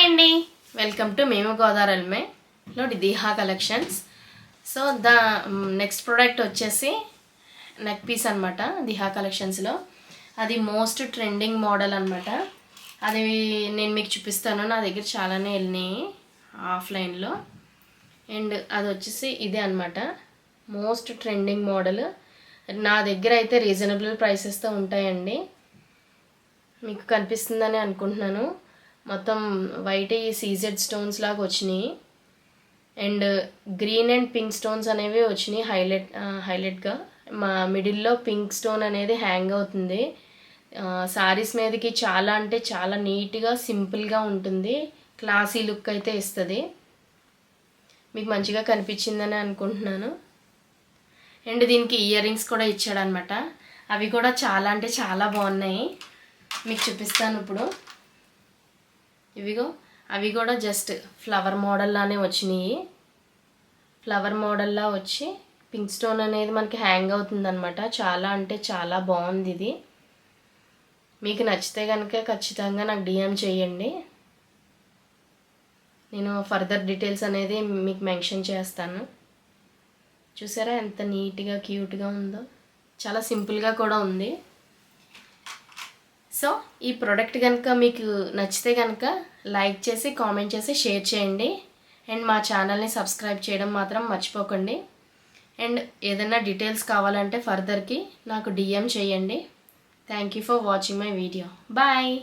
Hi అండి, welcome to మేము గోదావరిలో దిహా కలెక్షన్స్. సో నెక్స్ట్ ప్రోడక్ట్ వచ్చేసి నెక్ పీస్ అనమాట. దిహా కలెక్షన్స్లో అది మోస్ట్ ట్రెండింగ్ మోడల్ అనమాట. అది నేను మీకు చూపిస్తాను. నా దగ్గర చాలానే వెళ్ళినాయి ఆఫ్లైన్లో. అండ్ అది వచ్చేసి ఇదే అనమాట, మోస్ట్ ట్రెండింగ్ మోడల్. నా దగ్గర అయితే రీజనబుల్ ప్రైసెస్తో ఉంటాయండి. మీకు కనిపిస్తుందని అనుకుంటున్నాను. మొత్తం వైట్ సీజెడ్ స్టోన్స్ లాగా వచ్చినాయి. And green and pink stones అనేవి వచ్చినాయి హైలైట్గా. మా మిడిల్లో పింక్ స్టోన్ అనేది హ్యాంగ్ అవుతుంది. శారీస్ మీదకి చాలా అంటే చాలా నీట్గా సింపుల్గా ఉంటుంది. క్లాసీ లుక్ అయితే ఇస్తుంది. మీకు మంచిగా కనిపించిందని అనుకుంటున్నాను. అండ్ దీనికి ఇయర్ రింగ్స్ కూడా ఇచ్చాడనమాట. అవి కూడా చాలా అంటే చాలా బాగున్నాయి. మీకు చూపిస్తాను ఇప్పుడు. ఇవిగో అవి కూడా జస్ట్ ఫ్లవర్ మోడల్లానే వచ్చినాయి. ఫ్లవర్ మోడల్లా వచ్చి పింక్ స్టోన్ అనేది మనకి హ్యాంగ్ అవుతుందన్నమాట. చాలా అంటే చాలా బాగుంది ఇది. మీకు నచ్చితే కనుక ఖచ్చితంగా నాకు డిఎం చేయండి. నేను ఫర్దర్ డీటెయిల్స్ అనేది మీకు మెన్షన్ చేస్తాను. చూసారా ఎంత నీట్గా క్యూట్గా ఉందో. చాలా సింపుల్గా కూడా ఉంది. సో ఈ ప్రోడక్ట్ కనుక మీకు నచ్చితే కనుక లైక్ చేసి కామెంట్ చేసి షేర్ చేయండి. అండ్ మా ఛానల్ని సబ్స్క్రైబ్ చేయడం మాత్రం మర్చిపోకండి. అండ్ ఏదైనా డీటెయిల్స్ కావాలంటే ఫర్దర్కి నాకు డిఎం చేయండి. Thank you for watching my video. Bye.